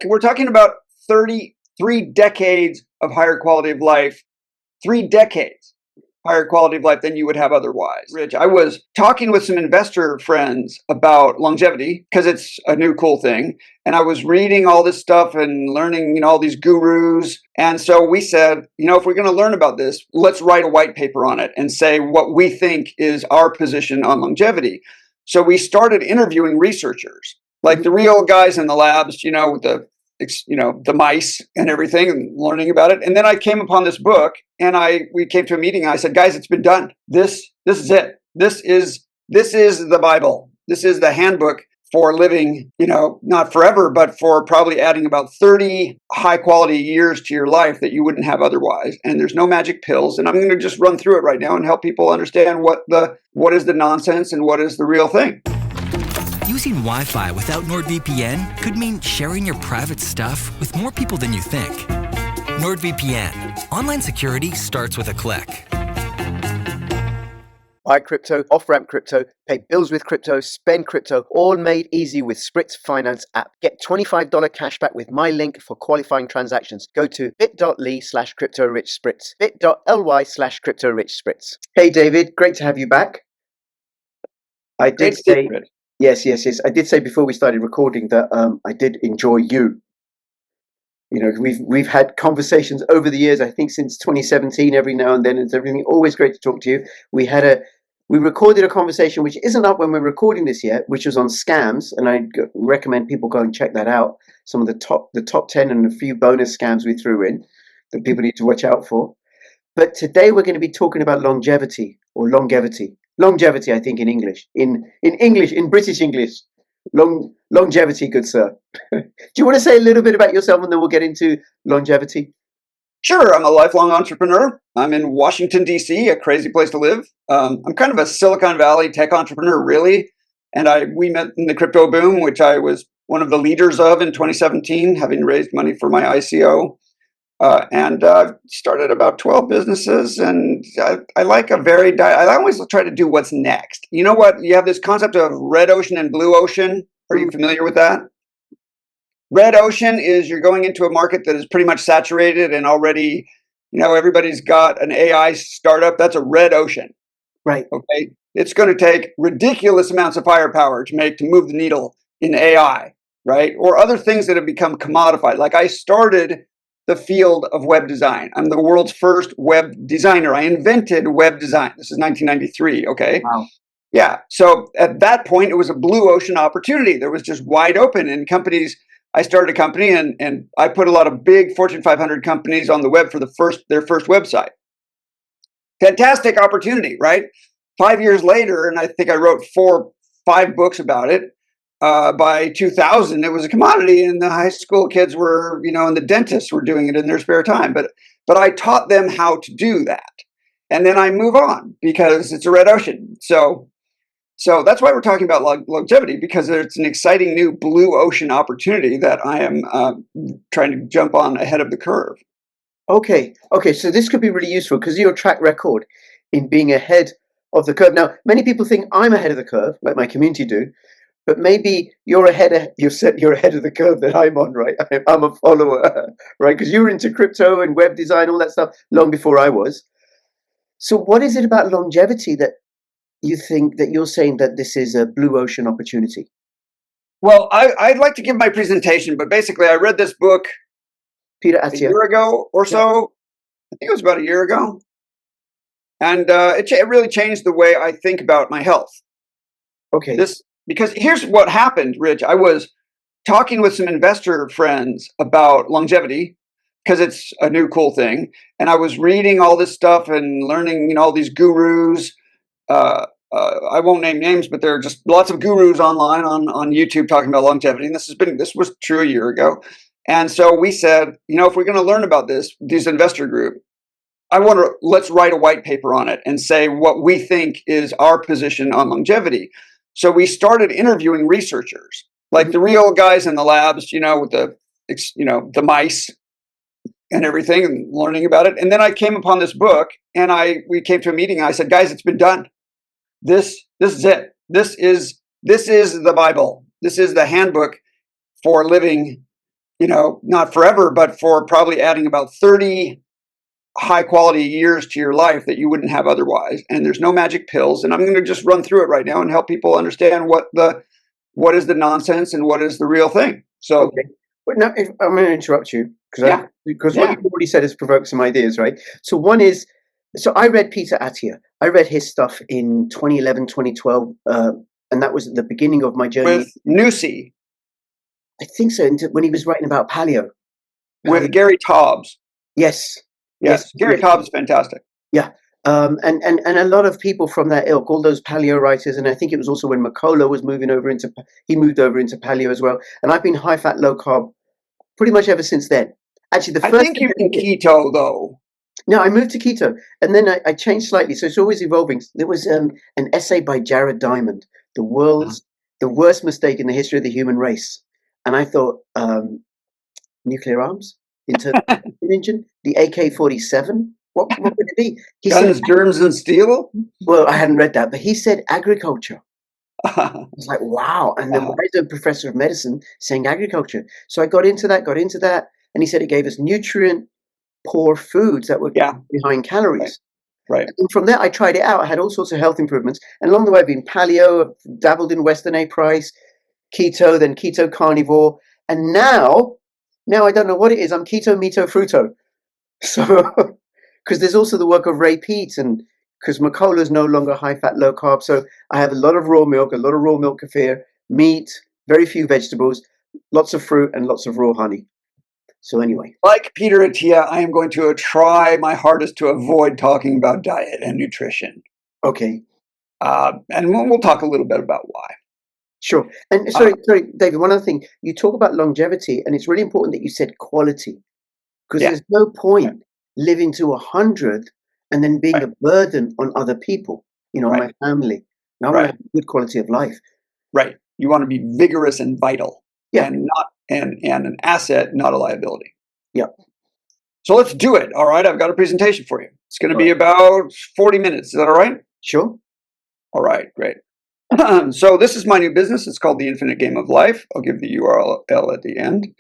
we're talking about 33 decades of higher quality of life, 3 decades higher quality of life than you would have otherwise. Rich, I was talking with some investor friends about longevity because it's a new cool thing. And I was reading all this stuff and learning, all these gurus. And so we said, if we're going to learn about this, let's write a white paper on it and say what we think is our position on longevity. So we started interviewing researchers, like the real guys in the labs, with the mice and everything, and learning about it. And then I came upon this book, and we came to a meeting. And I said, guys, it's been done. This is it. This is the Bible. This is the handbook for living, not forever, but for probably adding about 30 high quality years to your life that you wouldn't have otherwise. And there's no magic pills. And I'm going to just run through it right now and help people understand what is the nonsense and what is the real thing. Using Wi-Fi without NordVPN could mean sharing your private stuff with more people than you think. NordVPN. Online security starts with a click. Buy crypto, off-ramp crypto, pay bills with crypto, spend crypto, all made easy with Spritz Finance app. Get $25 cashback with my link for qualifying transactions. Go to bit.ly/crypto-rich-spritz, bit.ly/crypto-rich-spritz. Hey, David, great to have you back. I did say... Yes. I did say before we started recording that I did enjoy you. We've had conversations over the years. I think since 2017, every now and then, it's everything. Always great to talk to you. We recorded a conversation which isn't up when we're recording this yet, which was on scams, and I recommend people go and check that out. Some of the top 10 and a few bonus scams we threw in that people need to watch out for. But today we're going to be talking about longevity or longevity. Longevity, I think, in English. In British English. Longevity, good sir. Do you want to say a little bit about yourself and then we'll get into longevity? Sure. I'm a lifelong entrepreneur. I'm in Washington, D.C., a crazy place to live. I'm kind of a Silicon Valley tech entrepreneur, really. And we met in the crypto boom, which I was one of the leaders of in 2017, having raised money for my ICO. And I've started about 12 businesses, and I like I always try to do what's next. You know what? You have this concept of red ocean and blue ocean. Are you familiar with that? Red ocean is you're going into a market that is pretty much saturated and already, everybody's got an AI startup. That's a red ocean. Right. Okay. It's going to take ridiculous amounts of firepower to move the needle in AI, right? Or other things that have become commodified. Like I started the field of web design. I'm the world's first web designer. I invented web design. This is 1993, okay? Wow. Yeah, so at that point, it was a blue ocean opportunity. There was just wide open, and companies, I started a company, and I put a lot of big Fortune 500 companies on the web for their first website. Fantastic opportunity, right? 5 years later, and I think I wrote 5 books about it. By 2000, it was a commodity, and the high school kids were, and the dentists were doing it in their spare time. But I taught them how to do that, and then I move on because it's a red ocean. So that's why we're talking about longevity, because it's an exciting new blue ocean opportunity that I am trying to jump on ahead of the curve. Okay. So this could be really useful because your track record in being ahead of the curve. Now, many people think I'm ahead of the curve, like my community do. But maybe you're ahead of the curve that I'm on, right? I'm a follower, right? Because you were into crypto and web design, all that stuff, long before I was. So what is it about longevity that you think that you're saying that this is a blue ocean opportunity? Well, I'd like to give my presentation, but basically I read this book Peter a year ago or so. Yeah. I think it was about a year ago. And it really changed the way I think about my health. Okay. Because here's what happened, Rich. I was talking with some investor friends about longevity because it's a new cool thing. And I was reading all this stuff and learning, all these gurus. I won't name names, but there are just lots of gurus online on YouTube talking about longevity. And this was true a year ago. And so we said, if we're going to learn about this investor group, let's write a white paper on it and say what we think is our position on longevity. So we started interviewing researchers, like the real guys in the labs, with the mice and everything, and learning about it. And then I came upon this book, and we came to a meeting. And I said, guys, it's been done. This is it. This is the Bible. This is the handbook for living, not forever, but for probably adding about 30 high quality years to your life that you wouldn't have otherwise. And there's no magic pills. And I'm going to just run through it right now and help people understand what is the nonsense and what is the real thing. So, okay. But now, I'm going to interrupt you because what you've already said has provoked some ideas, right? So one is, so I read Peter Attia. I read his stuff in 2011, 2012, and that was at the beginning of my journey. With ODYSEE. I think so, when he was writing about paleo. With Gary Taubes. Yes. Gary Taubes is fantastic. Yeah. And a lot of people from that ilk, all those paleo writers, and I think it was also when McCullough was moved over into paleo as well. And I've been high fat, low carb pretty much ever since then. Actually, I think you're in keto though. No, I moved to keto, and then I changed slightly. So it's always evolving. There was an essay by Jared Diamond, the worst mistake in the history of the human race, and I thought nuclear arms, internal engine, the AK-47. What would it be? He Guns, germs, and steel? Well, I hadn't read that, but he said agriculture. I was like, wow. And then why is a professor of medicine saying agriculture? So I got into that, and he said it gave us nutrient-poor foods that were behind calories. Right. And from there, I tried it out. I had all sorts of health improvements. And along the way, I've been paleo, I've dabbled in Western A Price, keto, then keto carnivore. And now I don't know what it is. I'm keto, meto, fruto. So... because there's also the work of Ray Peat, and because McCullough is no longer high fat, low carb. So I have a lot of raw milk kefir, meat, very few vegetables, lots of fruit, and lots of raw honey. So anyway. Like Peter Attia, I am going to try my hardest to avoid talking about diet and nutrition. Okay. And we'll talk a little bit about why. Sure. And sorry, David, one other thing. You talk about longevity, and it's really important that you said quality. Because there's no point living to 100 and then being a burden on other people, my family. Now I want to have a good quality of life. Right. You want to be vigorous and vital. Yeah. And not and an asset, not a liability. Yeah. So let's do it. All right. I've got a presentation for you. It's going to be about 40 minutes. Is that all right? Sure. All right. Great. So this is my new business. It's called The Infinite Game of Life. I'll give the URL at the end.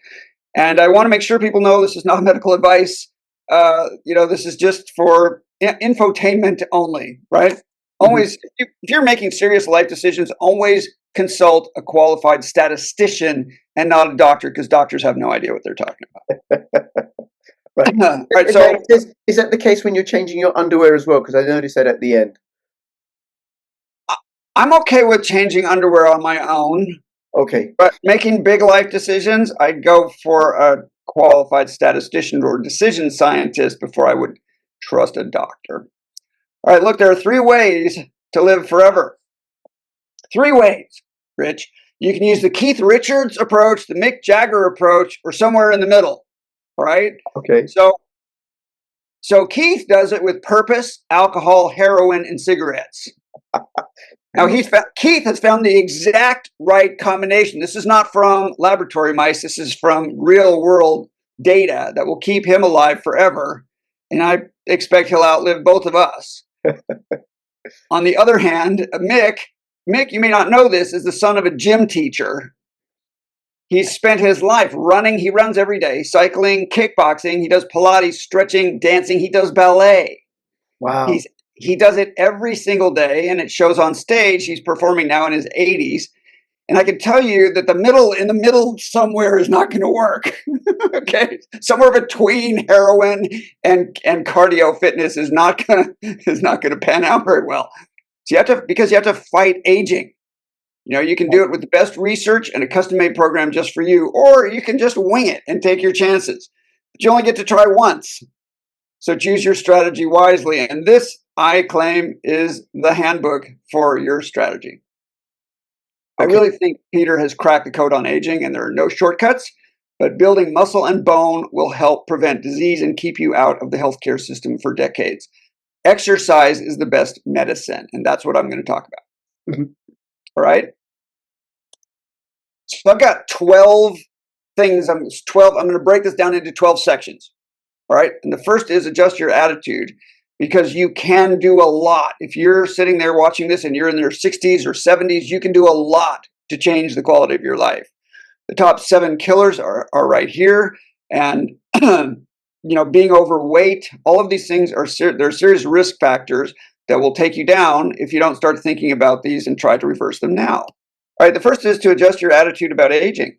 And I want to make sure people know this is not medical advice. This is just for infotainment only, right? Always, if you're making serious life decisions, always consult a qualified statistician and not a doctor, because doctors have no idea what they're talking about. Right. Right. So, is that the case when you're changing your underwear as well? Because I noticed that at the end. I'm okay with changing underwear on my own. Okay. But making big life decisions, I'd go for a qualified statistician or decision scientist before I would trust a doctor. All right, look, there are 3 ways to live forever. 3 ways, Rich. You can use the Keith Richards approach, the Mick Jagger approach, or somewhere in the middle. All right? Okay. So Keith does it with purpose, alcohol, heroin, and cigarettes. Now, Keith has found the exact right combination. This is not from laboratory mice. This is from real-world data that will keep him alive forever. And I expect he'll outlive both of us. On the other hand, Mick, you may not know this, is the son of a gym teacher. He's spent his life running. He runs every day, cycling, kickboxing. He does Pilates, stretching, dancing. He does ballet. Wow. He does it every single day, and it shows on stage. He's performing now in his 80s. And I can tell you that in the middle somewhere is not going to work. Okay? Somewhere between heroin and cardio fitness is not going to pan out very well. So you have to fight aging. You can do it with the best research and a custom-made program just for you, or you can just wing it and take your chances. But you only get to try once. So choose your strategy wisely. And this, I claim, is the handbook for your strategy. Okay. I really think Peter has cracked the code on aging, and there are no shortcuts, but building muscle and bone will help prevent disease and keep you out of the healthcare system for decades. Exercise is the best medicine, and that's what I'm going to talk about. Mm-hmm. All right? So I've got 12 things. I'm going to break this down into 12 sections. All right? And the first is adjust your attitude, because you can do a lot. If you're sitting there watching this and you're in your 60s or 70s, you can do a lot to change the quality of your life. The top 7 killers are right here. And, being overweight, all of these things are they're serious risk factors that will take you down if you don't start thinking about these and try to reverse them now. All right, the first is to adjust your attitude about aging.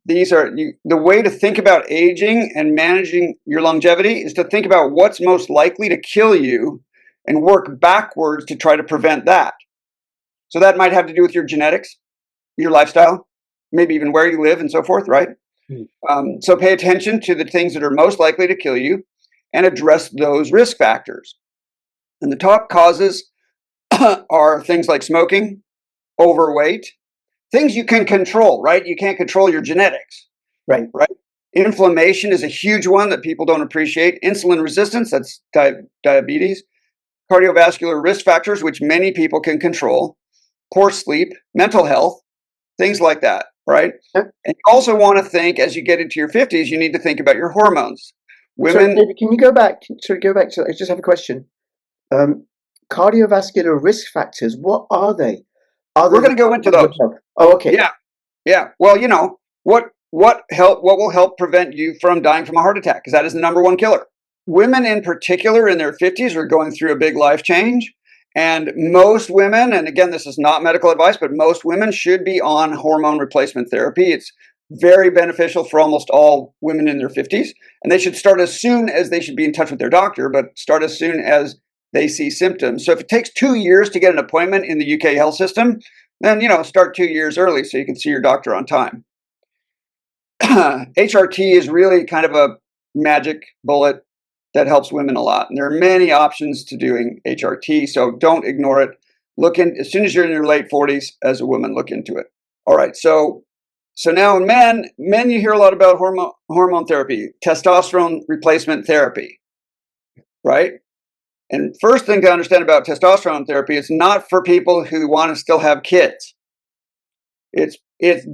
These are the way to think about aging and managing your longevity is to think about what's most likely to kill you and work backwards to try to prevent that. So that might have to do with your genetics, your lifestyle, maybe even where you live and so forth, right? So pay attention to the things that are most likely to kill you and address those risk factors. And the top causes are things like smoking, overweight, things you can control, right? You can't control your genetics. Right. Inflammation is a huge one that people don't appreciate. Insulin resistance, that's diabetes. Cardiovascular risk factors, which many people can control. Poor sleep, mental health, things like that, right? Yep. And you also want to think, as you get into your 50s, you need to think about your hormones. Women. Sorry, can you go back? Go back to. I just have a question. Cardiovascular risk factors. What are they? We're going to go into those. Oh, okay. Yeah. Well, what will help prevent you from dying from a heart attack? Because that is the number one killer. Women in particular in their 50s are going through a big life change. And most women, and again, this is not medical advice, but most women should be on hormone replacement therapy. It's very beneficial for almost all women in their 50s. And they should start as soon as they should be in touch with their doctor, but start as soon as they see symptoms. So if it takes 2 years to get an appointment in the UK health system, then, start 2 years early so you can see your doctor on time. HRT is really kind of a magic bullet that helps women a lot. And there are many options to doing HRT, so don't ignore it. Look in, as soon as you're in your late 40s as a woman, look into it. All right, so now in men, you hear a lot about hormone therapy, testosterone replacement therapy, right? And first thing to understand about testosterone therapy, it's not for people who want to still have kids. It's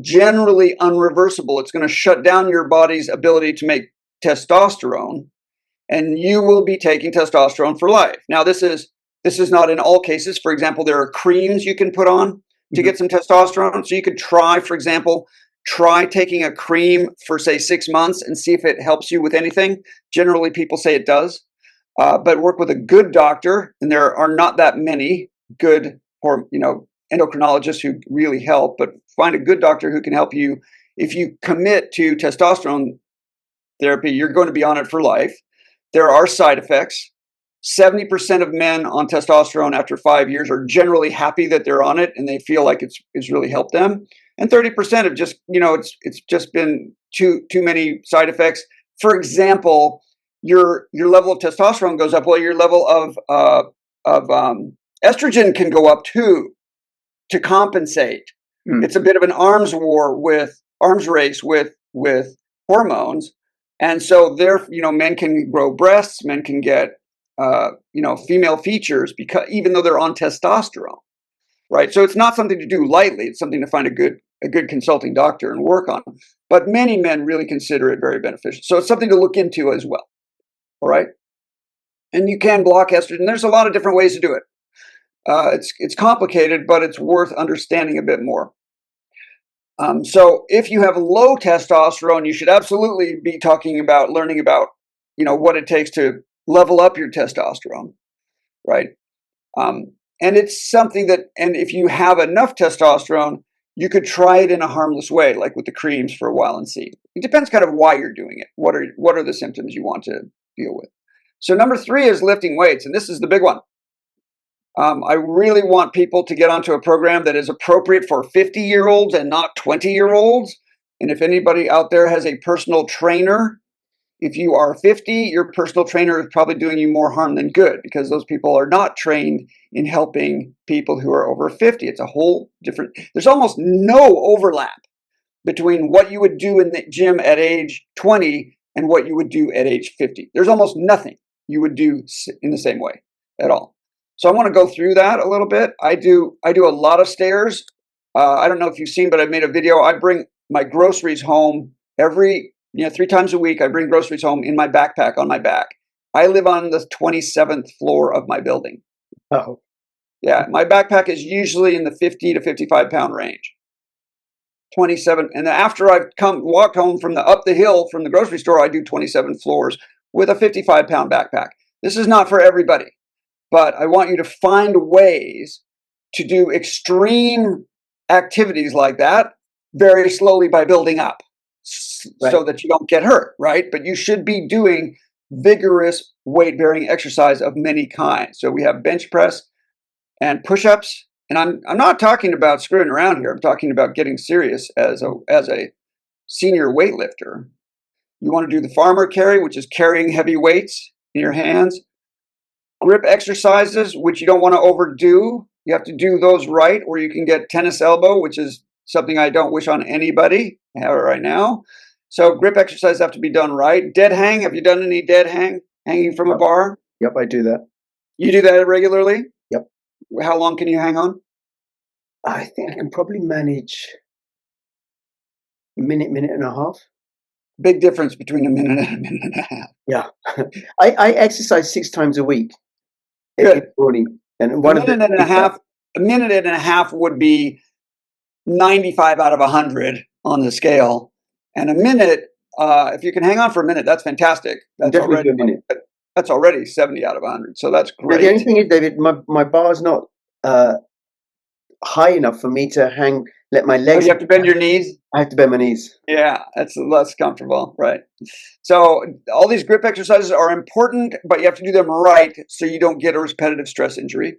generally unreversible. It's going to shut down your body's ability to make testosterone, and you will be taking testosterone for life. Now, this is not in all cases. For example, there are creams you can put on to get some testosterone. So you could try, for example, taking a cream for, say, 6 months and see if it helps you with anything. Generally, people say it does. But work with a good doctor, and there are not that many good, endocrinologists who really help. But find a good doctor who can help you. If you commit to testosterone therapy, you're going to be on it for life. There are side effects. 70% of men on testosterone after 5 years are generally happy that they're on it, and they feel like it's really helped them. And 30% have just, it's just been too many side effects. For example, your level of testosterone goes up. Well, your level of estrogen can go up too, to compensate. It's a bit of an arms race with hormones, and so men can grow breasts, men can get female features because even though they're on testosterone, right? So it's not something to do lightly. It's something to find a good consulting doctor and work on. But many men really consider it very beneficial. So it's something to look into as well. All right. And you can block estrogen. There's a lot of different ways to do it. It's complicated, but it's worth understanding a bit more. So if you have low testosterone, you should absolutely be learning about, what it takes to level up your testosterone, right? And it's something and if you have enough testosterone, you could try it in a harmless way, like with the creams for a while and see. It depends kind of why you're doing it. What are the symptoms you want to deal with? So number 3 is lifting weights, and this is the big one. I really want people to get onto a program that is appropriate for 50-year-olds and not 20-year-olds. And if anybody out there has a personal trainer, if you are 50, your personal trainer is probably doing you more harm than good, because those people are not trained in helping people who are over 50. It's a whole different, there's almost no overlap between what you would do in the gym at age 20 and what you would do at age 50. There's almost nothing you would do in the same way at all. So I want to go through that a little bit. I do a lot of stairs. I don't know if you've seen, but I made a video. I bring my groceries home 3 times a week. I bring groceries home in my backpack on my back. I live on the 27th floor of my building. Oh. Yeah, my backpack is usually in the 50 to 55 pound range. 27. And after I've walked home from up the hill from the grocery store, I do 27 floors with a 55-pound backpack. This is not for everybody, but I want you to find ways to do extreme activities like that very slowly by building up so that you don't get hurt, right? But you should be doing vigorous weight-bearing exercise of many kinds. So we have bench press and push-ups. And I'm not talking about screwing around here. I'm talking about getting serious as a senior weightlifter. You want to do the farmer carry, which is carrying heavy weights in your hands. Grip exercises, which you don't want to overdo. You have to do those right, or you can get tennis elbow, which is something I don't wish on anybody. I have it right now. So grip exercises have to be done right. Dead hang. Have you done any dead hang? Hanging from a bar? Yep, I do that. You do that regularly? Yep. How long can you hang on? I think I can probably manage a minute and a half. Big difference between a minute and a minute and a half. Yeah. I exercise 6 times a week. Good. In the morning. And A minute and a half would be 95 out of 100 on the scale. And a minute, if you can hang on for a minute, that's fantastic. That's already a minute. That's already 70 out of 100. So that's great. The only thing is, David, my bar's not high enough for me to let my legs. You have to bend your knees? I have to bend my knees. Yeah, that's less comfortable, right? So all these grip exercises are important, but you have to do them right so you don't get a repetitive stress injury.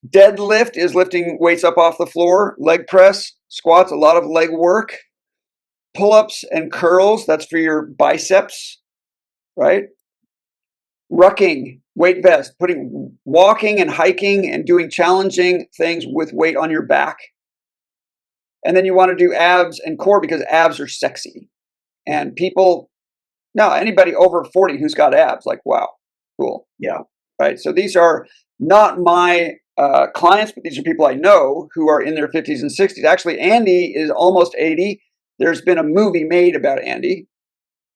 Deadlift is lifting weights up off the floor. Leg press, squats, a lot of leg work. Pull-ups and curls, that's for your biceps, right? Rucking, weight vest, walking and hiking and doing challenging things with weight on your back. And then you want to do abs and core because abs are sexy. And anybody over 40 who's got abs, like, wow, cool. Yeah. Right. So these are not my clients, but these are people I know who are in their 50s and 60s. Actually, Andy is almost 80. There's been a movie made about Andy.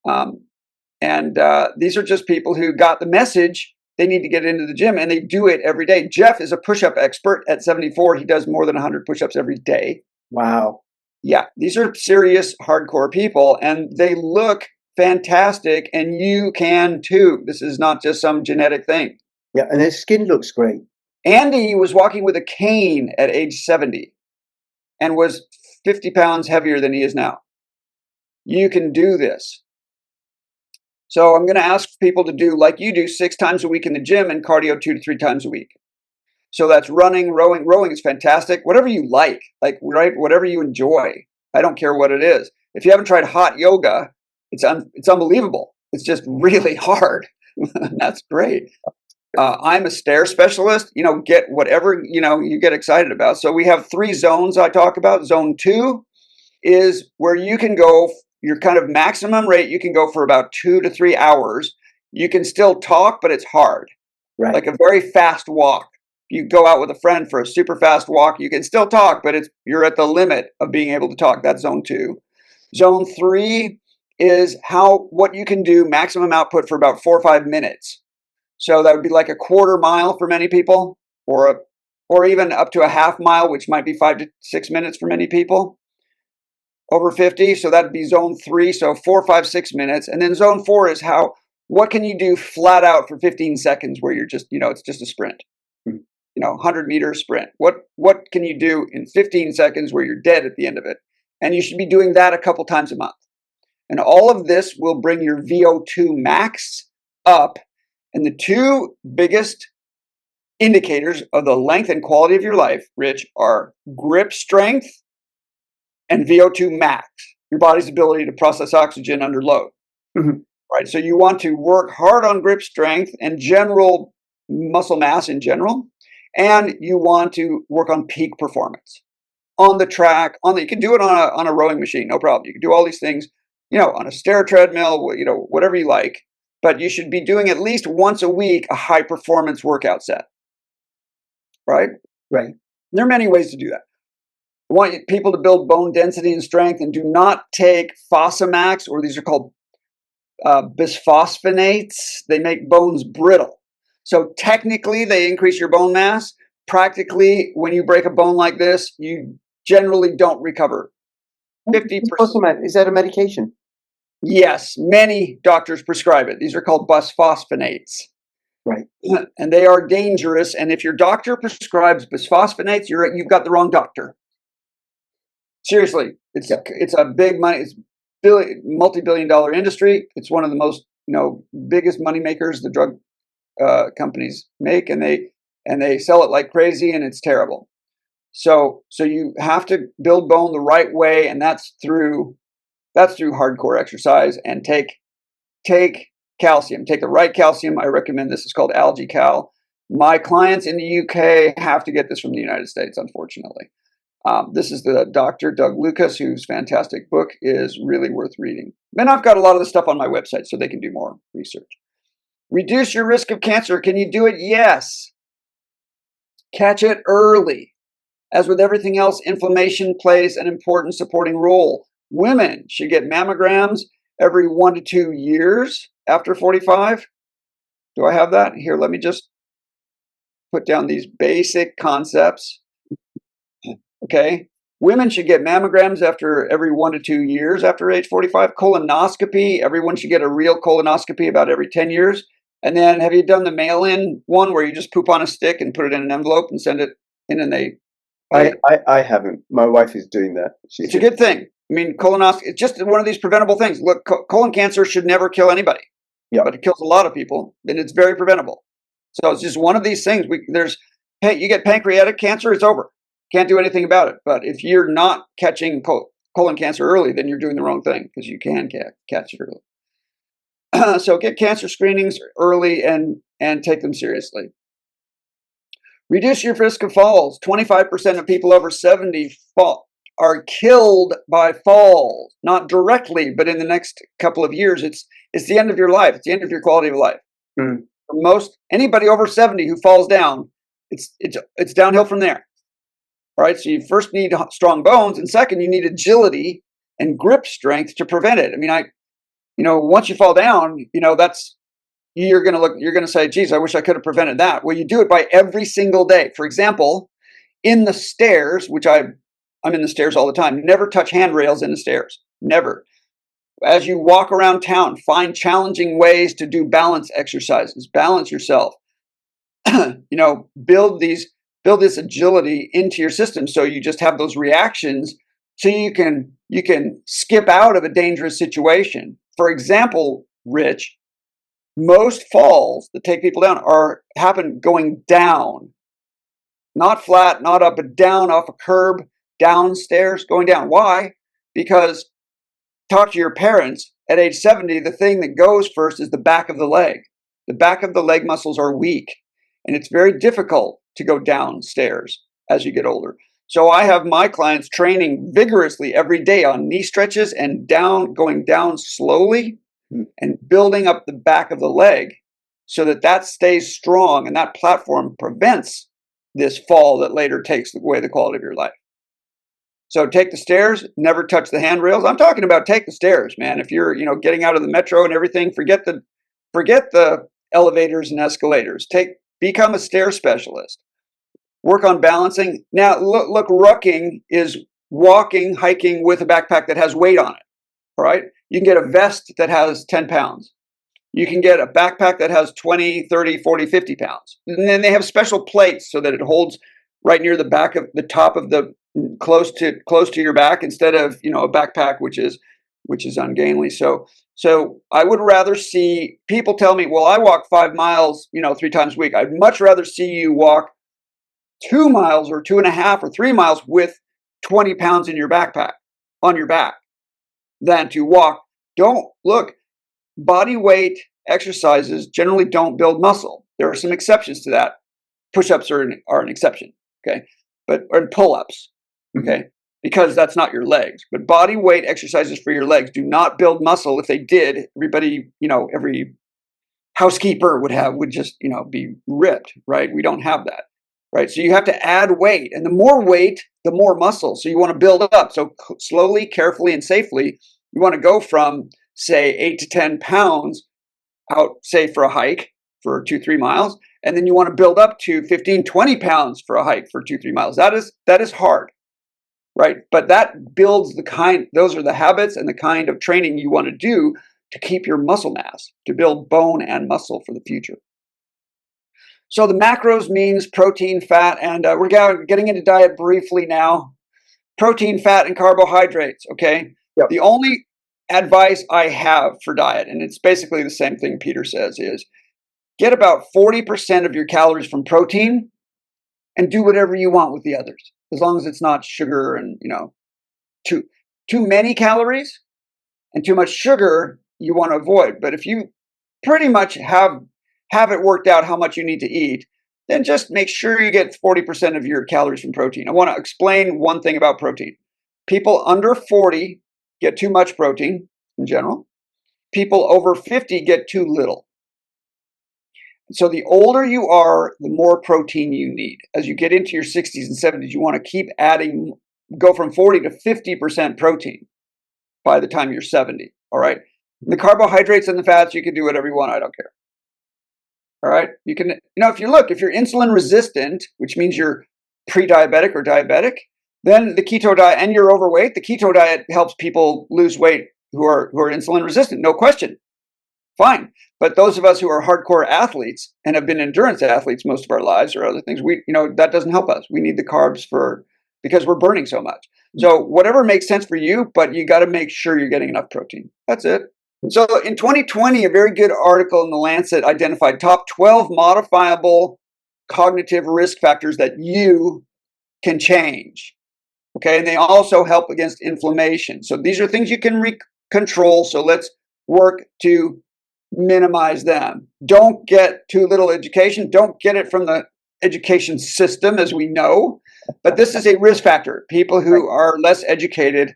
These are just people who got the message they need to get into the gym, and they do it every day. Jeff is a push-up expert at 74. He does more than 100 push-ups every day. Wow. Yeah, these are serious, hardcore people, and they look fantastic, and you can too. This is not just some genetic thing. Yeah, and their skin looks great. Andy was walking with a cane at age 70 and was 50 pounds heavier than he is now. You can do this. So I'm going to ask people to do like you do 6 times a week in the gym and cardio 2 to 3 times a week. So that's running, rowing. Rowing is fantastic. Whatever you like, right? Whatever you enjoy. I don't care what it is. If you haven't tried hot yoga, it's unbelievable. It's just really hard. That's great. I'm a stair specialist. Get whatever, you get excited about. So we have 3 zones I talk about. Zone 2 is where you can go, your kind of maximum rate, you can go for about 2 to 3 hours. You can still talk, but it's hard. Right. Like a very fast walk. You go out with a friend for a super fast walk, you can still talk, but you're at the limit of being able to talk. That's zone 2. Zone 3 is what you can do maximum output for about 4 or 5 minutes. So that would be like a quarter mile for many people, or even up to a half mile, which might be 5 to 6 minutes for many people. Over 50, so that'd be zone 3, so 4, 5, 6 minutes. And then zone 4 is what can you do flat out for 15 seconds where you're just, it's just a sprint. 100-meter sprint. What can you do in 15 seconds where you're dead at the end of it? And you should be doing that a couple times a month. And all of this will bring your VO2 max up. And the 2 biggest indicators of the length and quality of your life, Rich, are grip strength and VO2 max, your body's ability to process oxygen under load. Mm-hmm. Right. So you want to work hard on grip strength and general muscle mass in general. And you want to work on peak performance on the track. You can do it on a rowing machine, no problem. You can do all these things, on a stair treadmill, whatever you like. But you should be doing at least once a week a high performance workout set. Right? Right. There are many ways to do that. I want people to build bone density and strength, and do not take Fosamax, or these are called bisphosphonates. They make bones brittle. So technically, they increase your bone mass. Practically, when you break a bone like this, you generally don't recover. 50%. Is that a medication? Yes, many doctors prescribe it. These are called bisphosphonates. Right. And they are dangerous. And if your doctor prescribes bisphosphonates, you've got the wrong doctor. Seriously, it's a big money. It's multi-billion-dollar industry. It's one of the most biggest money makers the drug companies make, and they sell it like crazy, and it's terrible. So you have to build bone the right way, and that's through hardcore exercise and take calcium. Take the right calcium. I recommend this. It's called Algae Cal. My clients in the UK have to get this from the United States, unfortunately. This is the Dr. Doug Lucas, whose fantastic book is really worth reading. And I've got a lot of the stuff on my website, so they can do more research. Reduce your risk of cancer. Can you do it? Yes. Catch it early. As with everything else, inflammation plays an important supporting role. Women should get mammograms every 1 to 2 years after 45. Do I have that? Here, let me just put down these basic concepts. Okay. Women should get mammograms after every 1 to 2 years after age 45. Colonoscopy, everyone should get a real colonoscopy about every 10 years. And then have you done the mail-in one where you just poop on a stick and put it in an envelope and send it in and they I haven't. My wife is doing that. It's a good thing. I mean, colonoscopy, it's just one of these preventable things. Look, colon cancer should never kill anybody. Yeah. But it kills a lot of people, and it's very preventable. So it's just one of these things. Hey, you get pancreatic cancer, it's over. Can't do anything about it. But if you're not catching colon cancer early, then you're doing the wrong thing, because you can catch it early. So get cancer screenings early and take them seriously. Reduce your risk of falls. 25% of people over 70 are killed by falls, not directly, but in the next couple of years. It's the end of your life. It's the end of your quality of life. Mm. For anybody over 70 who falls down, it's downhill from there. All right. So you first need strong bones, and second, you need agility and grip strength to prevent it. I mean, once you fall down, you're going to say, geez, I wish I could have prevented that. Well, you do it by every single day. For example, in the stairs, which I'm in the stairs all the time, never touch handrails in the stairs. Never. As you walk around town, find challenging ways to do balance exercises. Balance yourself. Build this agility into your system, so you just have those reactions, so you can skip out of a dangerous situation. For example, Rich, most falls that take people down happen going down, not flat, not up, but down off a curb, downstairs, going down. Why? Because talk to your parents. At age 70, the thing that goes first is the back of the leg. The back of the leg muscles are weak, and it's very difficult to go downstairs as you get older. So I have my clients training vigorously every day on knee stretches and going down slowly and building up the back of the leg so that stays strong, and that platform prevents this fall that later takes away the quality of your life. So take the stairs, never touch the handrails. I'm talking about take the stairs, man. If you're, getting out of the metro and everything, forget the elevators and escalators. Become a stair specialist. Work on balancing. Now, look, rucking is walking, hiking with a backpack that has weight on it. All right. You can get a vest that has 10 pounds. You can get a backpack that has 20, 30, 40, 50 pounds. And then they have special plates so that it holds right near the back of the top of the close to your back, instead of, a backpack, which is ungainly. So I would rather see people tell me, well, I walk 5 miles, 3 times a week. I'd much rather see you walk 2 miles or 2.5 or 3 miles with 20 pounds in your backpack on your back than to walk. Body weight exercises generally don't build muscle. There are some exceptions to that. Push-ups are an exception, okay? And pull-ups, okay? Because that's not your legs. But body weight exercises for your legs do not build muscle. If they did, everybody, every housekeeper would just, be ripped, right? We don't have that, right? So you have to add weight, and the more weight, the more muscle. So you want to build up. So slowly, carefully, and safely, you want to go from, say, 8 to 10 pounds out, say, for a hike for 2-3 miles. And then you want to build up to 15, 20 pounds for a hike for 2-3 miles. That is hard, right? But that builds those are the habits and the kind of training you want to do to keep your muscle mass, to build bone and muscle for the future. So the macros means protein, fat, and we're getting into diet briefly now. Protein, fat, and carbohydrates, okay? Yep. The only advice I have for diet, and it's basically the same thing Peter says, is get about 40% of your calories from protein and do whatever you want with the others, as long as it's not sugar and, too many calories and too much sugar you want to avoid. But if you pretty much have it worked out how much you need to eat, then just make sure you get 40% of your calories from protein. I want to explain one thing about protein. People under 40 get too much protein in general. People over 50 get too little. So the older you are, the more protein you need. As you get into your 60s and 70s, you want to keep adding, go from 40 to 50% protein by the time you're 70. All right. The carbohydrates and the fats, you can do whatever you want. I don't care. All right. You can, if you're insulin resistant, which means you're pre-diabetic or diabetic, then the keto diet, and you're overweight, the keto diet helps people lose weight who are insulin resistant. No question. Fine. But those of us who are hardcore athletes and have been endurance athletes most of our lives or other things, that doesn't help us. We need the carbs because we're burning so much. So whatever makes sense for you, but you got to make sure you're getting enough protein. That's it. So in 2020, a very good article in The Lancet identified top 12 modifiable cognitive risk factors that you can change. Okay. And they also help against inflammation. So these are things you can control. So let's work to minimize them. Don't get too little education. Don't get it from the education system, as we know. But this is a risk factor. People who are less educated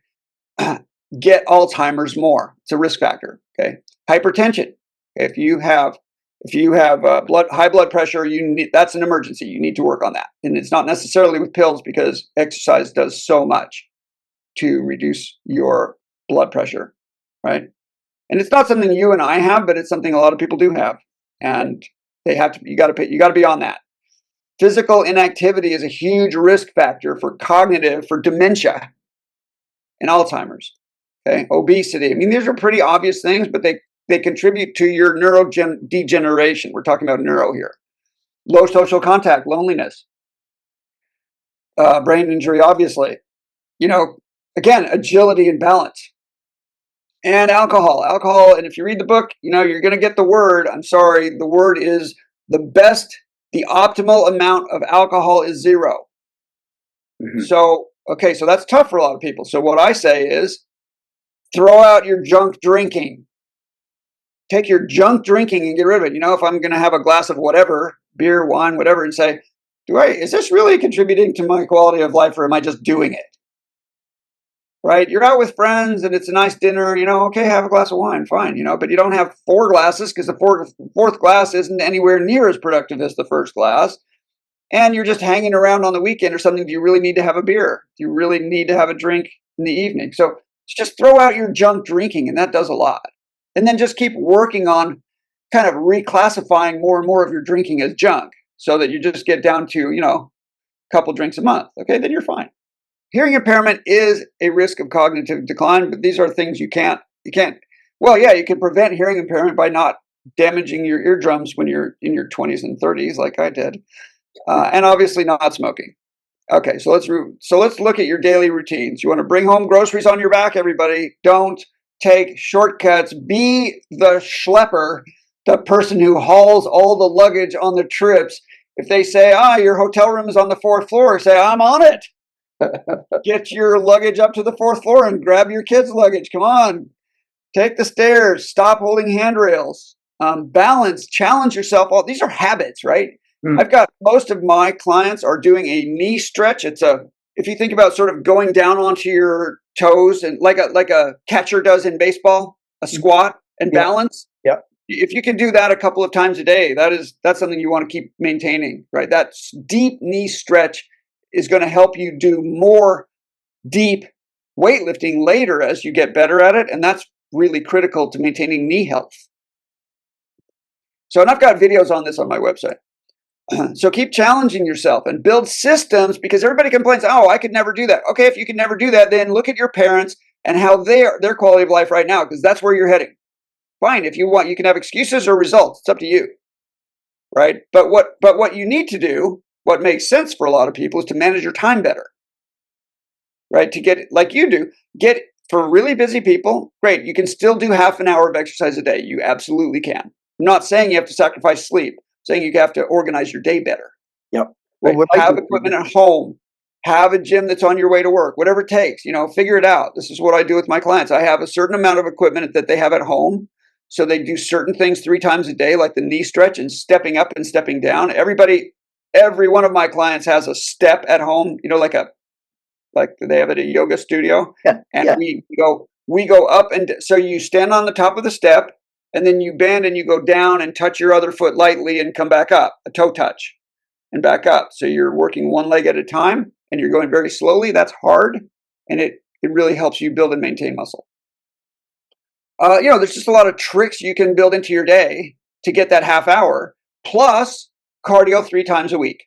get Alzheimer's more. It's a risk factor. Okay. Hypertension. If you have high blood pressure, that's an emergency. You need to work on that. And it's not necessarily with pills, because exercise does so much to reduce your blood pressure, right? And it's not something you and I have, but it's something a lot of people do have. And you got to be on that. Physical inactivity is a huge risk factor for dementia and Alzheimer's. Okay. Obesity. I mean, these are pretty obvious things, but they contribute to your neurodegeneration. We're talking about neuro here. Low social contact, loneliness, brain injury, obviously. Again, agility and balance. And alcohol, and if you read the book, you're going to get the word. I'm sorry, the word is the optimal amount of alcohol is 0. Mm-hmm. So that's tough for a lot of people. So what I say is throw out your junk drinking. Take your junk drinking and get rid of it. If I'm going to have a glass of whatever, beer, wine, whatever, and say, is this really contributing to my quality of life, or am I just doing it? Right? You're out with friends and it's a nice dinner, okay, have a glass of wine, fine, but you don't have 4 glasses, because the fourth glass isn't anywhere near as productive as the first glass. And you're just hanging around on the weekend or something. Do you really need to have a beer? Do you really need to have a drink in the evening? So just throw out your junk drinking, and that does a lot. And then just keep working on kind of reclassifying more and more of your drinking as junk, so that you just get down to, a couple drinks a month. Okay, then you're fine. Hearing impairment is a risk of cognitive decline, but these are things you can prevent hearing impairment by not damaging your eardrums when you're in your 20s and 30s, like I did, and obviously not smoking. Okay, so let's look at your daily routines. You want to bring home groceries on your back, everybody. Don't take shortcuts. Be the schlepper, the person who hauls all the luggage on the trips. If they say, your hotel room is on the 4th floor, say, I'm on it. Get your luggage up to the 4th floor and grab your kids' luggage. Come on. Take the stairs. Stop holding handrails. Balance. Challenge yourself. All these are habits, right? I've got most of my clients are doing a knee stretch. If you think about sort of going down onto your toes and like a catcher does in baseball, a squat and balance. Yeah. If you can do that a couple of times a day, that's something you want to keep maintaining, right? That deep knee stretch is going to help you do more deep weightlifting later as you get better at it. And that's really critical to maintaining knee health. So, and I've got videos on this on my website. So keep challenging yourself and build systems, because everybody complains, oh, I could never do that. Okay, if you can never do that, then look at your parents and how their quality of life right now, because that's where you're heading. Fine, if you want, you can have excuses or results. It's up to you, right? But what you need to do, what makes sense for a lot of people, is to manage your time better, right? To get, like you do, get, for really busy people, great. You can still do half an hour of exercise a day. You absolutely can. I'm not saying you have to sacrifice sleep. I'm saying you have to organize your day better. Yep. Right? Well, Have equipment at home. Have a gym that's on your way to work. Whatever it takes, figure it out. This is what I do with my clients. I have a certain amount of equipment that they have at home. So they do certain things 3 times a day, like the knee stretch and stepping up and stepping down. Every one of my clients has a step at home, like they have at a yoga studio. Yeah. And Yeah. we go up, and so you stand on the top of the step, and then you bend and you go down and touch your other foot lightly and come back up, a toe touch, and back up. So you're working one leg at a time and you're going very slowly. That's hard, and it really helps you build and maintain muscle. There's just a lot of tricks you can build into your day to get that half hour, plus cardio 3 times a week.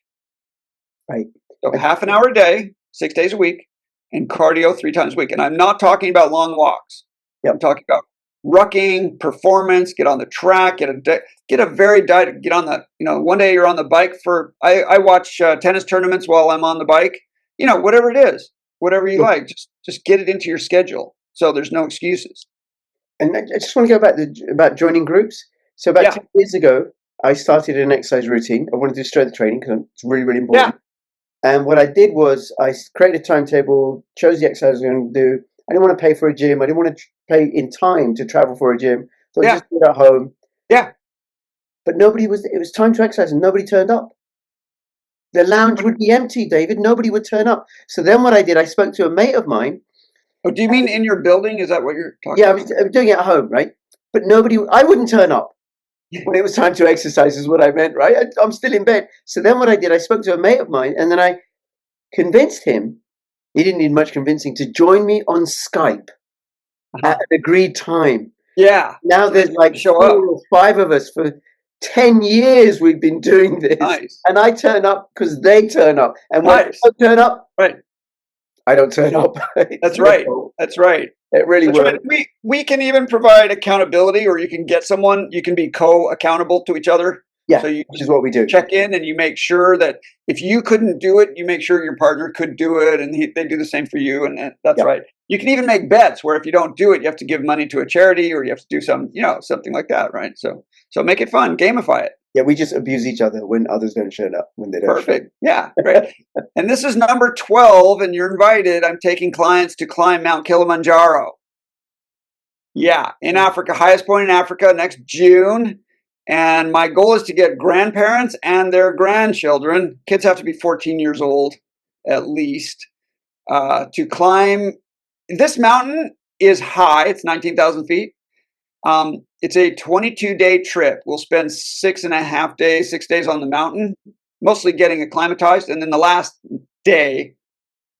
Right. So half an hour a day, 6 days a week, and cardio 3 times a week. And I'm not talking about long walks. Yep. I'm talking about rucking, performance, get on the track, get on the, one day you're on the bike I watch tennis tournaments while I'm on the bike, whatever it is, whatever you like, just get it into your schedule. So there's no excuses. And I just want to go back about joining groups. So about 2 years ago, I started an exercise routine. I wanted to do strength training because it's really, really important. Yeah. And what I did was I created a timetable, chose the exercise I was going to do. I didn't want to pay for a gym. I didn't want to pay in time to travel for a gym. So I just did it at home. Yeah. But it was time to exercise and nobody turned up. The lounge would be empty, David. Nobody would turn up. So then what I did, I spoke to a mate of mine. Oh, do you mean in your building? Is that what you're talking about? Yeah, I was doing it at home, right? But I wouldn't turn up when it was time to exercise is what I meant, right? I'm still in bed. So then what I did, I spoke to a mate of mine and then I convinced him, he didn't need much convincing, to join me on Skype at an agreed time. Yeah. Now there's like 4 or 5 of us. For 10 years we've been doing this. Nice. And I turn up because they turn up. And when I don't turn up, I don't turn up. That's right. That's right. It really works. Right. We can even provide accountability, or you can get someone, you can be co-accountable to each other. Yeah, so which is what we do. Check in and you make sure that if you couldn't do it, you make sure your partner could do it, and they do the same for you. And that's right. You can even make bets where if you don't do it, you have to give money to a charity, or you have to do something like that, right? So make it fun, gamify it. Yeah, we just abuse each other when others don't show up, when they don't. Perfect. Yeah, great. And this is number 12, and you're invited. I'm taking clients to climb Mount Kilimanjaro. Yeah, in Africa, highest point in Africa, next June. And my goal is to get grandparents and their grandchildren, kids have to be 14 years old at least, to climb. This mountain is high. It's 19,000 feet. It's a 22-day trip. We'll spend 6 days on the mountain, mostly getting acclimatized. And then the last day,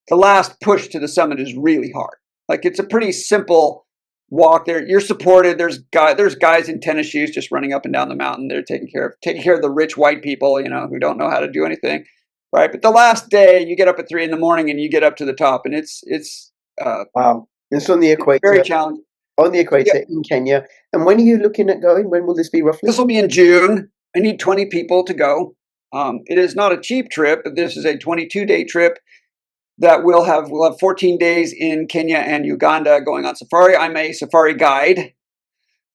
the last push to the summit is really hard. Like, it's a pretty simple walk there. You're supported. There's guys in tennis shoes just running up and down the mountain. They're taking care of the rich white people, who don't know how to do anything. Right. But the last day you get up at 3 a.m. and you get up to the top, and it's wow. It's on the equator. Very challenging. On the equator in Kenya. And when are you looking at going? When will this be roughly? This will be in June. I need 20 people to go. It is not a cheap trip, but this is a 22-day trip that we'll have 14 days in Kenya and Uganda going on safari. I'm a safari guide.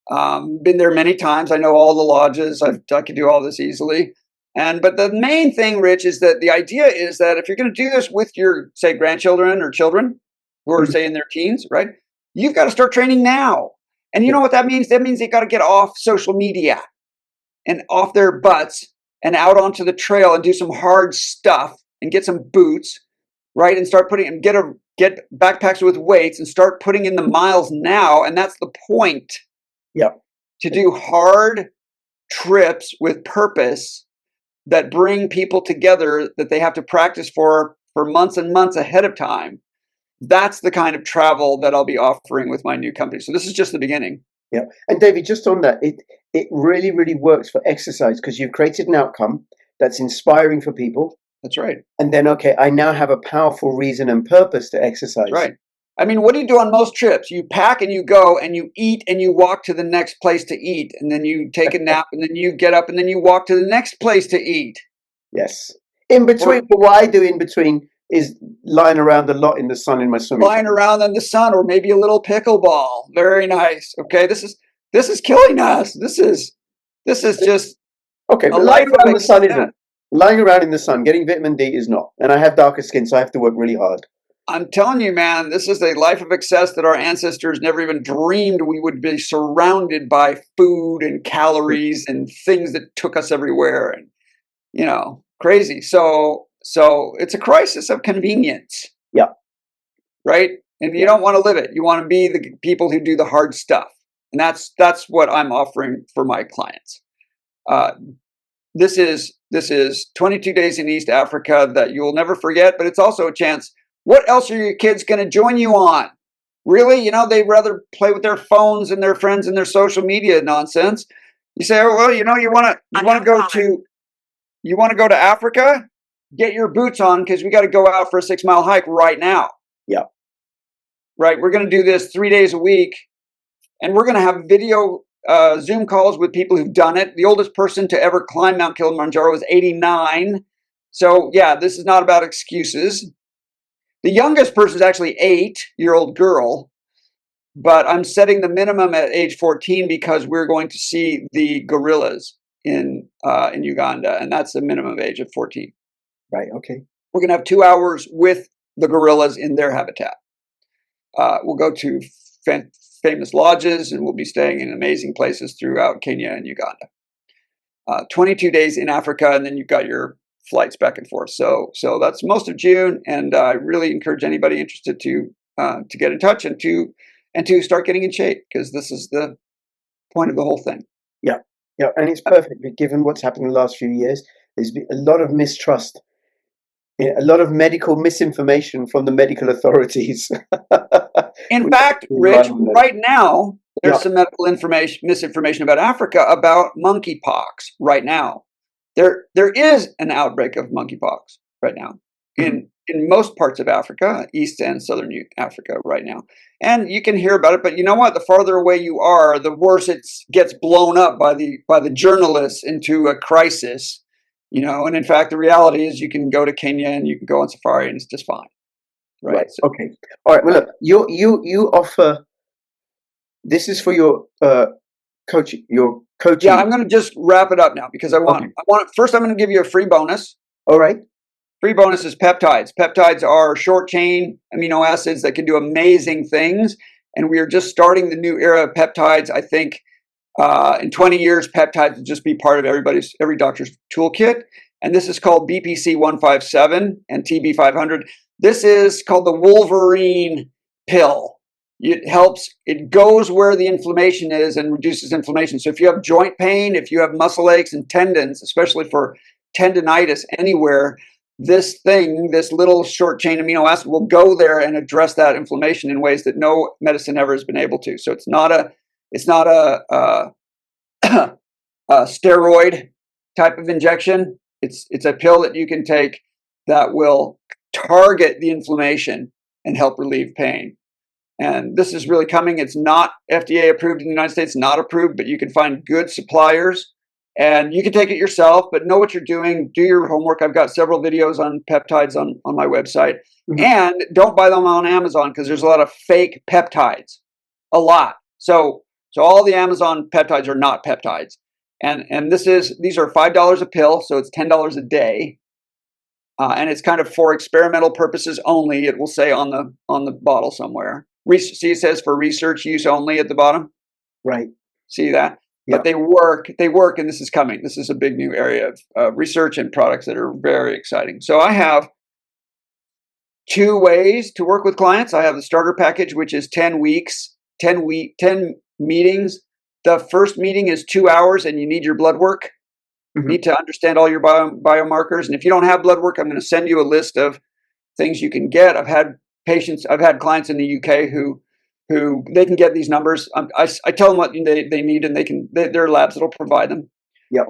Been there many times. I know all the lodges. I can do all this easily. But the main thing, Rich, is that the idea is that if you're going to do this with your, say, grandchildren or children who are, say, in their teens, right? You've got to start training now. And you know what that means? That means they got to get off social media and off their butts and out onto the trail and do some hard stuff and get some boots, right? And start get backpacks with weights and start putting in the miles now. And that's the point. Yep. To do hard trips with purpose that bring people together that they have to practice for months and months ahead of time. That's the kind of travel that I'll be offering with my new company. So this is just the beginning. Yeah. And David, just on that, it really, really works for exercise because you've created an outcome that's inspiring for people. That's right. And then, okay, I now have a powerful reason and purpose to exercise. That's right. I mean, what do you do on most trips? You pack and you go and you eat and you walk to the next place to eat. And then you take a nap and then you get up and then you walk to the next place to eat. Yes. In between, what I do in between is lying around a lot in the sun in my swimming Lying around in the sun, or maybe a little pickleball. Very nice. Okay, this is killing us. This is just okay. But lying around in the sun isn't. Lying around in the sun, getting vitamin D is not. And I have darker skin, so I have to work really hard. I'm telling you, man, this is a life of excess that our ancestors never even dreamed we would be surrounded by food and calories and things that took us everywhere, and crazy. So it's a crisis of convenience. Yeah. Right? And you don't want to live it. You want to be the people who do the hard stuff. And that's what I'm offering for my clients. This is 22 days in East Africa that you'll never forget, but it's also a chance. What else are your kids going to join you on? Really? They'd rather play with their phones and their friends and their social media nonsense. You say, oh, well, you want to go to Africa? Get your boots on, because we got to go out for a 6-mile hike right now. Yeah. Right. We're going to do this 3 days a week, and we're going to have video Zoom calls with people who've done it. The oldest person to ever climb Mount Kilimanjaro was 89. So yeah, this is not about excuses. The youngest person is actually 8-year-old girl, but I'm setting the minimum at age 14 because we're going to see the gorillas in Uganda, and that's the minimum age of 14. Right. Okay. We're going to have 2 hours with the gorillas in their habitat. We'll go to famous lodges, and we'll be staying in amazing places throughout Kenya and Uganda. 22 days in Africa, and then you've got your flights back and forth. So that's most of June, and I really encourage anybody interested to get in touch and to start getting in shape, because this is the point of the whole thing. Yeah, and it's perfect. Given what's happened in the last few years, there's been a lot of mistrust, a lot of medical misinformation from the medical authorities. In fact, Rich, right now there's some medical misinformation about Africa about monkeypox. Right now, there is an outbreak of monkeypox right now in most parts of Africa, East and Southern Africa right now. And you can hear about it, but you know what? The farther away you are, the worse it gets blown up by the journalists into a crisis. And in fact, the reality is you can go to Kenya and you can go on safari and it's just fine. Right. So, okay. All right. Well, look, you offer. This is for your coaching. Your coaching. Yeah, I'm going to just wrap it up now because I want. First, I'm going to give you a free bonus. All right. Free bonus is peptides. Peptides are short chain amino acids that can do amazing things, and we are just starting the new era of peptides. I think in 20 years, peptides will just be part of every doctor's toolkit. And this is called BPC 157 and TB 500. This is called the Wolverine pill. It goes where the inflammation is and reduces inflammation. So if you have joint pain, if you have muscle aches and tendons, especially for tendonitis anywhere, this little short chain amino acid will go there and address that inflammation in ways that no medicine ever has been able to. So it's not a steroid type of injection. It's a pill that you can take that will target the inflammation and help relieve pain. And this is really coming. It's not FDA approved in the United States, not approved, but you can find good suppliers and you can take it yourself, but know what you're doing. Do your homework. I've got several videos on peptides on my website. Mm-hmm. And don't buy them on Amazon because there's a lot of fake peptides, a lot. So all the Amazon peptides are not peptides. And these are $5 a pill, so it's $10 a day. And it's kind of for experimental purposes only. It will say on the bottle somewhere. See, it says for research use only at the bottom. Right. See that? Yeah. But they work, and this is coming. This is a big new area of research and products that are very exciting. So I have 2 ways to work with clients. I have the starter package, which is 10 weeks, 10 meetings. The first meeting is 2 hours, and you need your blood work. Mm-hmm. You need to understand all your biomarkers. And if you don't have blood work, I'm going to send you a list of things you can get. I've had clients in the UK who they can get these numbers. I tell them what they need, and their labs that'll provide them. Yep.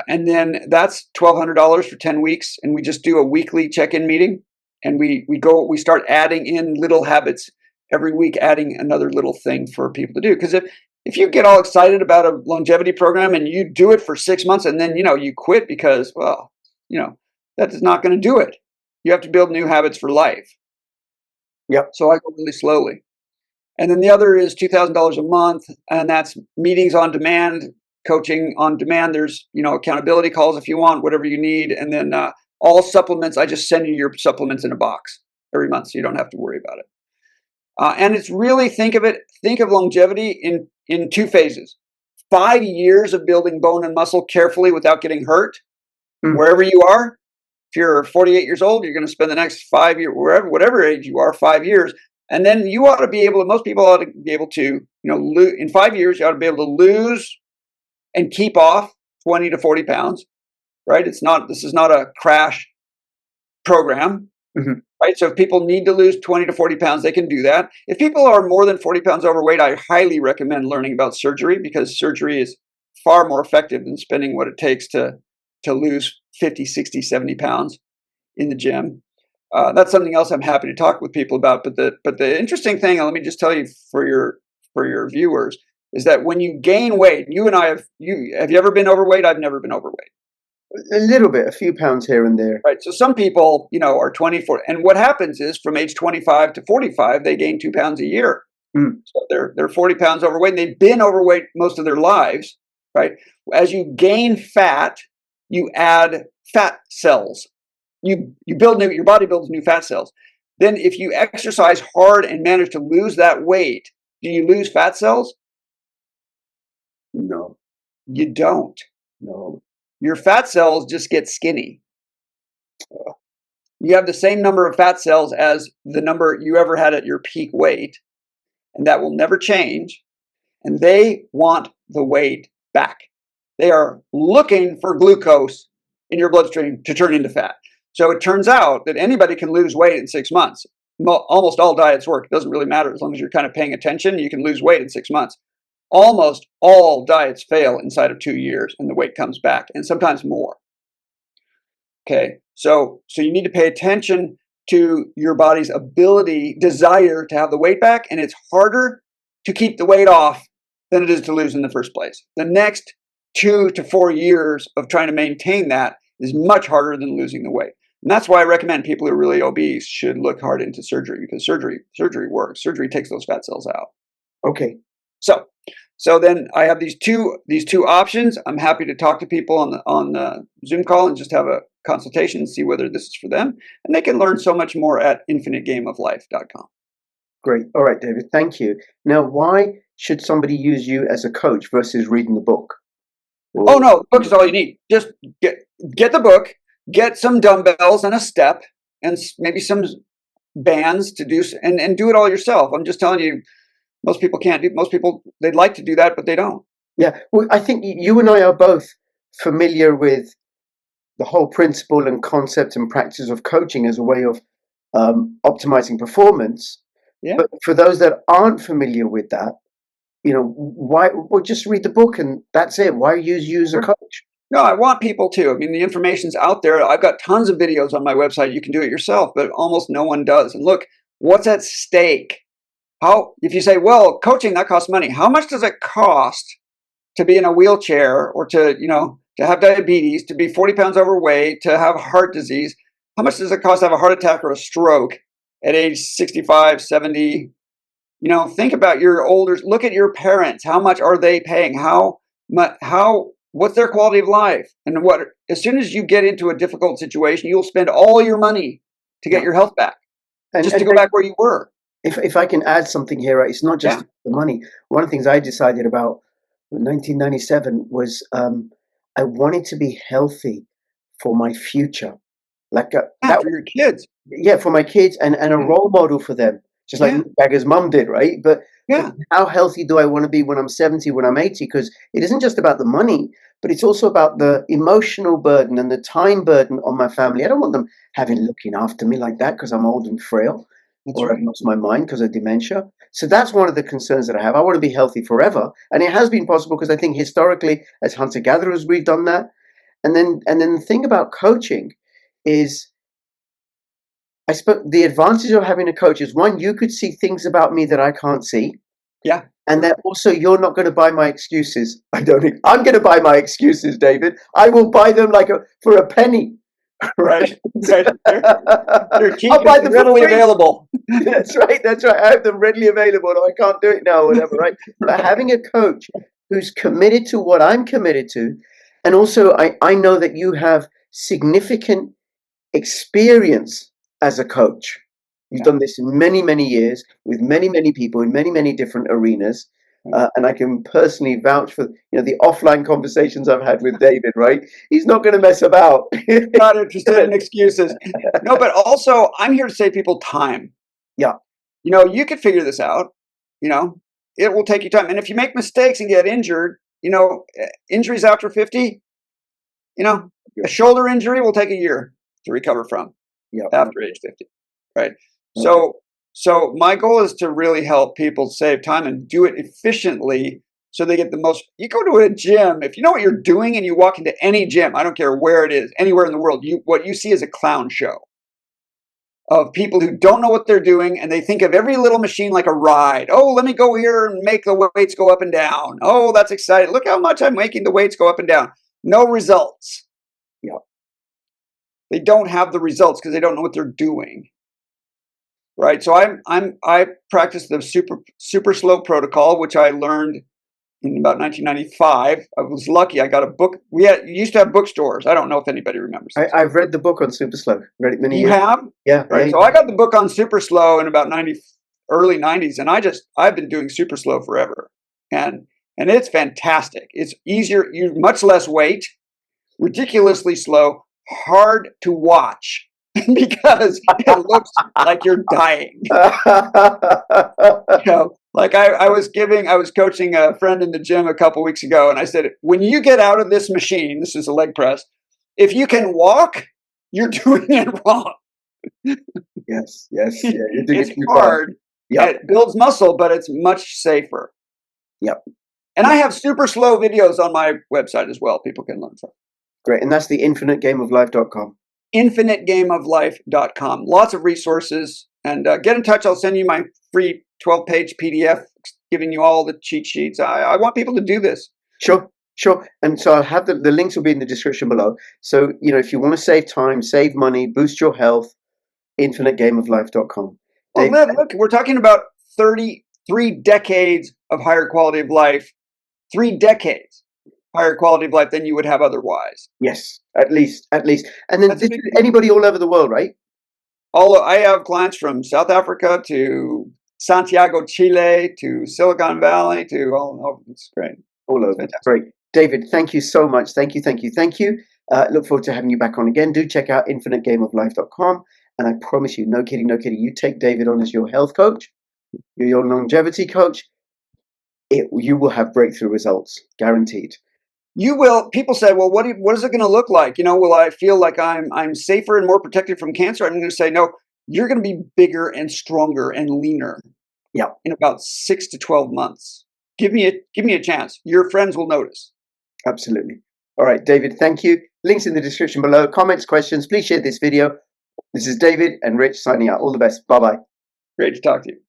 And then that's $1,200 for 10 weeks. And we just do a weekly check-in meeting. And we start adding in little habits every week, adding another little thing for people to do. Because if you get all excited about a longevity program and you do it for 6 months and then, you quit because, well, that is not going to do it. You have to build new habits for life. Yep. So I go really slowly. And then the other is $2,000 a month, and that's meetings on demand, coaching on demand. There's, accountability calls if you want, whatever you need. And then all supplements, I just send you your supplements in a box every month, so you don't have to worry about it. And it's really, think of longevity in 2 phases. 5 years of building bone and muscle carefully without getting hurt, wherever you are. If you're 48 years old, you're going to spend the next 5 years, whatever age you are, 5 years. And then you ought to be able to, most people ought to be able to, in 5 years, you ought to be able to lose and keep off 20 to 40 pounds, right? This is not a crash program, right? So if people need to lose 20 to 40 pounds, they can do that. If people are more than 40 pounds overweight, I highly recommend learning about surgery, because surgery is far more effective than spending what it takes to lose 50, 60, 70 pounds in the gym. That's something else I'm happy to talk with people about. But the interesting thing, and let me just tell you for your viewers, is that when you gain weight, you and I have you ever been overweight? I've never been overweight. A little bit, a few pounds here and there. Right. So some people, are 24, and what happens is from age 25 to 45, they gain 2 pounds a year. So they're 40 pounds overweight, and they've been overweight most of their lives. Right. As you gain fat, you add fat cells. Your body builds new fat cells. Then if you exercise hard and manage to lose that weight, do you lose fat cells? No. You don't. No. Your fat cells just get skinny. You have the same number of fat cells as the number you ever had at your peak weight, and that will never change. And they want the weight back. They are looking for glucose in your bloodstream to turn into fat. So it turns out that anybody can lose weight in 6 months. Almost all diets work. It doesn't really matter. As long as you're kind of paying attention, you can lose weight in 6 months. Almost all diets fail inside of 2 years, and the weight comes back, and sometimes more. Okay, so you need to pay attention to your body's desire to have the weight back, and it's harder to keep the weight off than it is to lose in the first place. The next 2 to 4 years of trying to maintain that is much harder than losing the weight. And that's why I recommend people who are really obese should look hard into surgery, because surgery works. Surgery takes those fat cells out. Okay. So then I have these two options. I'm happy to talk to people on the Zoom call and just have a consultation and see whether this is for them. And they can learn so much more at infinitegameoflife.com. Great. All right, David. Thank you. Now, why should somebody use you as a coach versus reading the book? Oh no, the book is all you need. Just get the book, get some dumbbells and a step, and maybe some bands to do, and do it all yourself. I'm just telling you, most people can't do. Most people, they'd like to do that, but they don't. Yeah, well, I think you and I are both familiar with the whole principle and concept and practice of coaching as a way of optimizing performance. Yeah. But for those that aren't familiar with that, why? Well, just read the book and that's it. Why use you as a coach? No, I want people to. I mean, the information's out there. I've got tons of videos on my website. You can do it yourself, but almost no one does. And look, what's at stake? If you say, well, coaching, that costs money. How much does it cost to be in a wheelchair, or to have diabetes, to be 40 pounds overweight, to have heart disease? How much does it cost to have a heart attack or a stroke at age 65, 70? Think about your older, look at your parents. How much are they paying? What's their quality of life? And as soon as you get into a difficult situation, you'll spend all your money to get your health back, just to go back where you were. If I can add something here, it's not just the money. One of the things I decided about in 1997 was I wanted to be healthy for my future. For your kids. Yeah, for my kids, and a role model for them. Just like Bagger's mum did, right? But how healthy do I want to be when I'm 70, when I'm 80? Because it isn't just about the money, but it's also about the emotional burden and the time burden on my family. I don't want them looking after me like that because I'm old and frail. That's or right. I've lost my mind because of dementia. So that's one of the concerns that I have. I want to be healthy forever. And it has been possible because I think historically, as hunter-gatherers, we've done that. And then the thing about coaching is, I suppose the advantage of having a coach is, one, you could see things about me that I can't see. Yeah. And that also, you're not going to buy my excuses. I'm going to buy my excuses, David. I will buy them for a penny. Right. Right. They're cheap I'll buy and them for readily free. available. That's right. That's right. I have them readily available. Or I can't do it now, or whatever. Right. But having a coach who's committed to what I'm committed to, and also I know that you have significant experience as a coach. You've Yeah. done this in many, many years with many, many people in many, many different arenas. And I can personally vouch for the offline conversations I've had with David. Right, he's not going to mess about. Not interested in excuses. No, but also I'm here to save people time. Yeah. You could figure this out. It will take you time. And if you make mistakes and get injured, injuries after 50, a shoulder injury will take a year to recover from after age 50. Right. So my goal is to really help people save time and do it efficiently so they get the most. You go to a gym, if you know what you're doing and you walk into any gym, I don't care where it is, anywhere in the world, what you see is a clown show of people who don't know what they're doing, and they think of every little machine like a ride. Oh, let me go here and make the weights go up and down. Oh, that's exciting. Look how much I'm making the weights go up and down. No results. Yeah. They don't have the results because they don't know what they're doing. Right. So I practice the super slow protocol, which I learned in about 1995. I was lucky. I got a book. We used to have bookstores. I don't know if anybody remembers this. I've read the book on super slow. Read it many You years. have? Yeah. Right. Yeah. So I got the book on super slow in about early 90s, and I've been doing super slow forever. And it's fantastic. It's easier, much less weight, ridiculously slow, hard to watch because it looks like you're dying. Like I was coaching a friend in the gym a couple weeks ago, and I said, when you get out of this machine, this is a leg press, if you can walk, you're doing it wrong. Yes. Yeah, you're doing It's it too hard. Yep. It builds muscle, but it's much safer. Yep. And I have super slow videos on my website as well. People can learn from. Great. And that's the infinitegameoflife.com. Infinitegameoflife.com. Lots of resources. And get in touch. I'll send you my free 12-page PDF giving you all the cheat sheets. I want people to do this. Sure. And so I'll have the links will be in the description below. So, if you want to save time, save money, boost your health, infinitegameoflife.com. Well, look, we're talking about 33 decades of higher quality of life. 3 decades higher quality of life than you would have otherwise. Yes, at least. And then That's a big deal. anybody all over the world, right? I have clients from South Africa to Santiago, Chile, to Silicon Valley, to it's great. All over. Fantastic. Great. David, thank you so much. Thank you. Look forward to having you back on again. Do check out infinitegameoflife.com. And I promise you, no kidding, you take David on as your health coach, your longevity coach, you will have breakthrough results, guaranteed. You will. People say, well, what is it going to look like? Will I feel like I'm safer and more protected from cancer? I'm going to say, no, you're going to be bigger and stronger and leaner. Yeah. In about 6 to 12 months. Give me a chance. Your friends will notice. Absolutely. All right, David, thank you. Links in the description below. Comments, questions, please share this video. This is David and Rich signing out. All the best. Bye-bye. Great to talk to you.